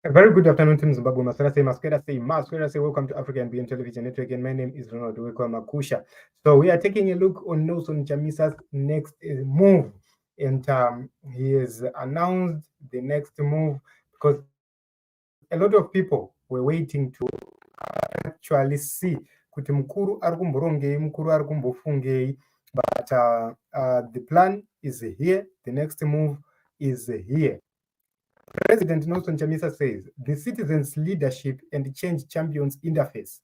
A very good afternoon, Team Zimbabwe. Masquerade say, welcome to African BM Television Network. And my name is Ronald Makusha. So we are taking a look on Nelson Chamisa's next move. And he has announced the next move because a lot of people were waiting to actually see kuti mukuru ari kumborongei, mukuru ari kumbofungei. But the plan is here. The next move is here. President Nelson Chamisa says the citizens' leadership and change champions interface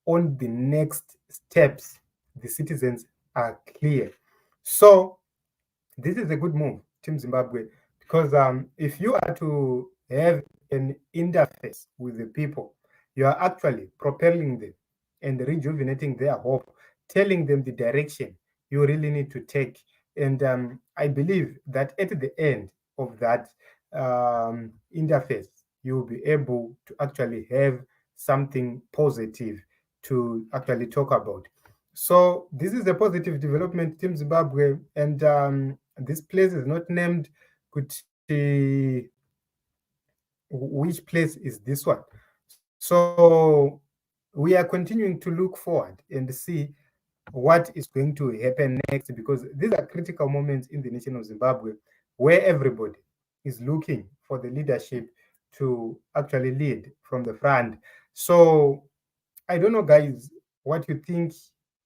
on the next steps. The citizens are clear. So this is a good move, Team Zimbabwe, because if you are to have an interface with the people, you are actually propelling them and rejuvenating their hope, telling them the direction you really need to take. And I believe that at the end of that interface, you will be able to actually have something positive to actually talk about. So this is a positive development, Team Zimbabwe, and this place is not named. Which place is this one? So we are continuing to look forward and see what is going to happen next, because these are critical moments in the nation of Zimbabwe where everybody is looking for the leadership to actually lead from the front. So I don't know, guys, what you think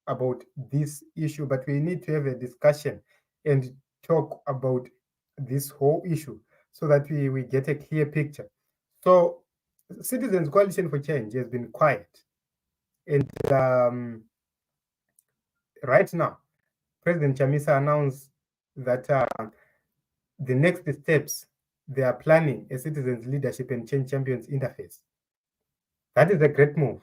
about this issue, but we need to have a discussion and talk about this whole issue so that we get a clear picture. So Citizens Coalition for Change has been quiet. And right now, President Chamisa announced that the next steps, they are planning a citizens leadership and change champions interface. That is a great move.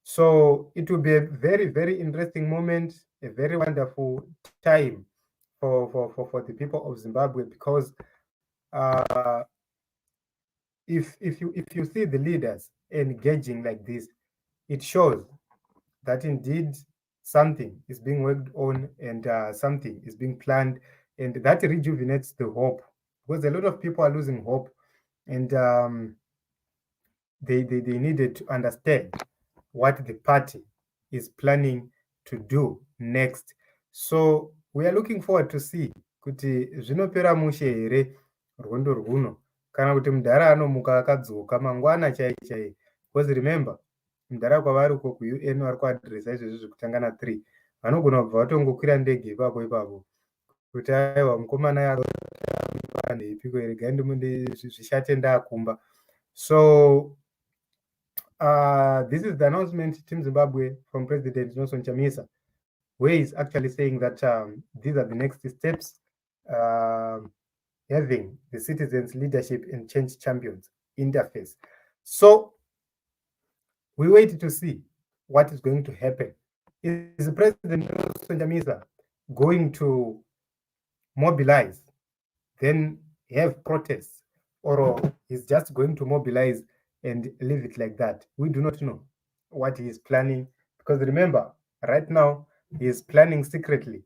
So it will be a very, very interesting moment, a very wonderful time for the people of Zimbabwe, because if you see the leaders engaging like this, it shows that indeed something is being worked on and something is being planned, and that rejuvenates the hope, because a lot of people are losing hope, and they needed to understand what the party is planning to do next. So we are looking forward to see kuti zvinopera mushe here rwondo rwuno, kana kuti mudhara anomuka akadzoka mangwana chai. Because remember, mudhara kwavari uko kuUN vari kuadhiresa izvezvi zvekutanga na3, vanogona kubva vatongokwira ndege ipapo kuti aiwa mukomana yaanepiko regai zvishate ndaakumba. So this is the announcement, Team Zimbabwe, from President Nelson Chamisa, where he's actually saying that these are the next steps, having the citizens' leadership and change champions interface. So we wait to see what is going to happen. Is President Nelson Chamisa going to mobilize, then have protests, or he's just going to mobilize and leave it like that? We do not know what he is planning, because remember, right now he is planning secretly,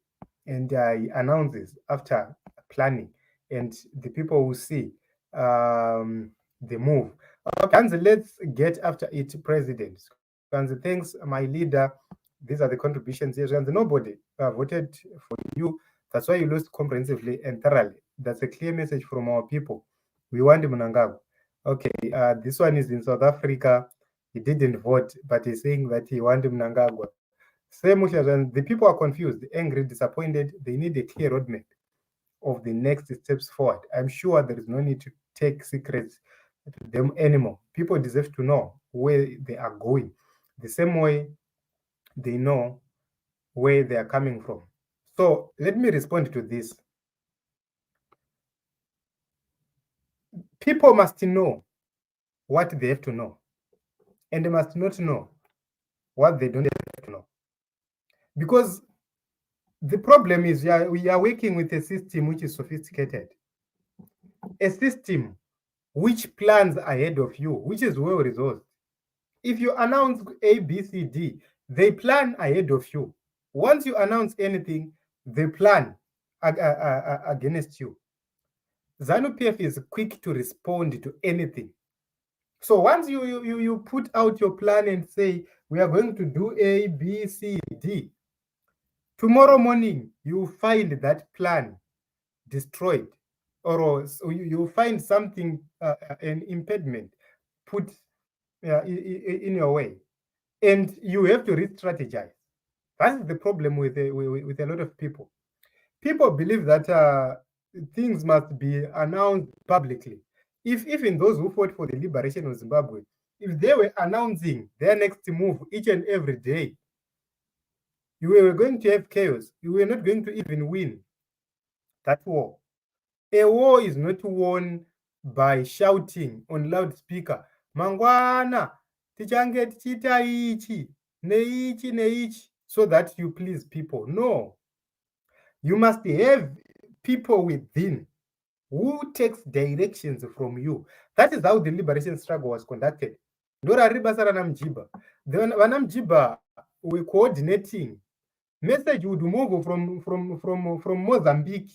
and he announces after planning, and the people will see the move. Okay, let's get after it, President. Thanks, my leader. These are the contributions here. And nobody voted for you. That's why you lost comprehensively and thoroughly. That's a clear message from our people. We want Mnangagwa. Okay, this one is in South Africa. He didn't vote, but he's saying that he wanted Mnangagwa. Same, and the people are confused, angry, disappointed. They need a clear roadmap of the next steps forward. I'm sure there is no need to take secrets to them anymore. People deserve to know where they are going, the same way they know where they are coming from. So let me respond to this. People must know what they have to know, and they must not know what they don't have to know. Because the problem is we are working with a system which is sophisticated, a system which plans ahead of you, which is well resourced. If you announce A, B, C, D, they plan ahead of you. Once you announce anything, they plan against you. ZANU-PF is quick to respond to anything. So once you put out your plan and say, we are going to do A, B, C, D, tomorrow morning you find that plan destroyed, or you find something, an impediment put in your way, and you have to re-strategize. That's the problem with a lot of people. People believe that things must be announced publicly. If even those who fought for the liberation of Zimbabwe, if they were announcing their next move each and every day, you were going to have chaos. You were not going to even win that war. A war is not won by shouting on loudspeaker, mangwana tichange tichita ichi neichi neichi, so that you please people. No, you must have people within who takes directions from you. That is how the liberation struggle was conducted. Ndorari basa rana Mjiba. Vana Mjiba were coordinating. Message would move from Mozambique,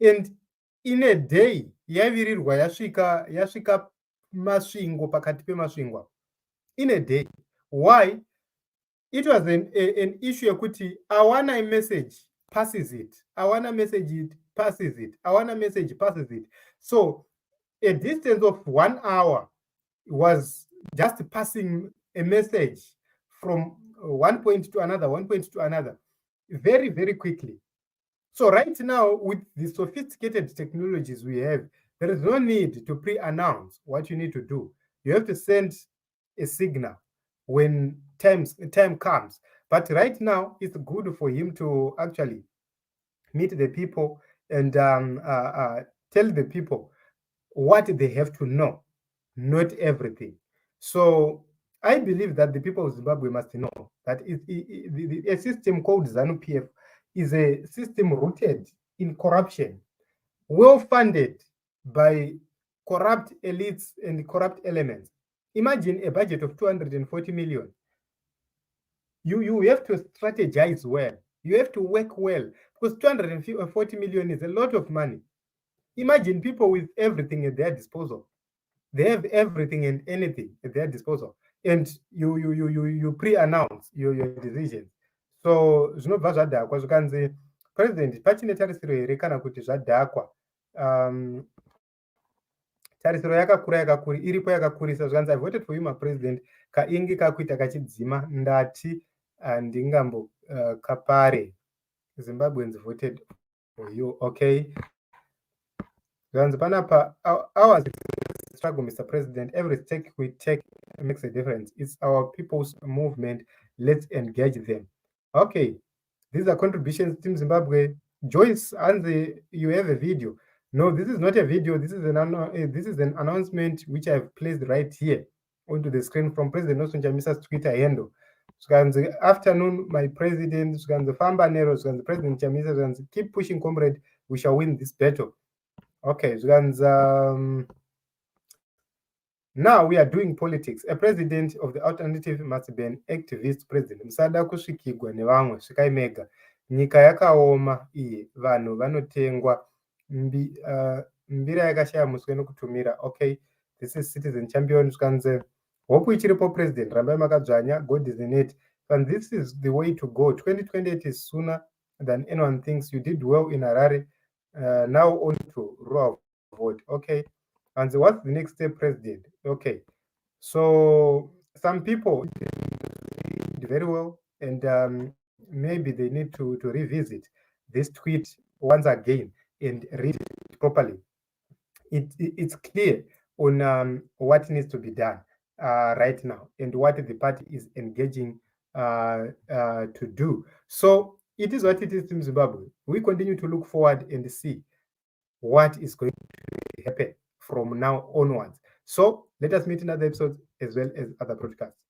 and in a day yavirirwa yasvika masvingo, pakati pemasvingwa, in a day. Why? It was an issue yekuti awana message passes it, awana message it passes it, awana message passes it. So a distance of 1 hour was just passing a message from one point to another, one point to another, very, very quickly. So right now, with the sophisticated technologies we have, there is no need to pre-announce what you need to do. You have to send a signal when time comes. But right now, it's good for him to actually meet the people and tell the people what they have to know, not everything. So I believe that the people of Zimbabwe must know that a system called ZANU-PF is a system rooted in corruption, well funded by corrupt elites and corrupt elements. Imagine a budget of 240 million. You have to strategize well. You have to work well, because 240 million is a lot of money. Imagine people with everything at their disposal. They have everything and anything at their disposal, and you pre-announce your decisions. So zvinobva zvadhakwa zvikanzi president pachine tarisiro here kana kuti zvadhakwa. Tarisiro yakakura iripo yakakurisa zvikanzi I voted for you my president, kainge kakuita kachidzima ndati handingambo kapare. Zimbabweans voted for you. Okay, zvikanzi panapa hours struggle, Mr. President. Every step we take makes a difference. It's our people's movement. Let's engage them. Okay, these are contributions, Team Zimbabwe. Joyce, and you have a video. No, this is not a video. This is an announcement which I've placed right here onto the screen from President Nelson Chamisa's Twitter handle. Zvikanzi afternoon, my president. Zvikanzi famba nero. Zvikanzi President Chamisa. Zvikanzi keep pushing, comrade. We shall win this battle. Okay, zvikanzi now we are doing politics. A president of the alternative must be an activist president. Musada kusvikigwa nevamwe svikai mega. Nyika yakaoma iye, vanhu vanotengwa, mbira yakashaya muswe nokutumira. Okay, this is Citizen Champion. Zvikanzi hope ichiripo president, rambai makadzvanya, God is in it. And this is the way to go. 2028 is sooner than anyone thinks. You did well in Harare. Now on to raw vote. Okay. And what's the next step, president? Okay, so some people did very well, and maybe they need to revisit this tweet once again and read it properly. It's clear on what needs to be done right now and what the party is engaging to do. So it is what it is in Zimbabwe. We continue to look forward and see what is going to happen from now onwards. So let us meet in other episodes as well as other broadcasts.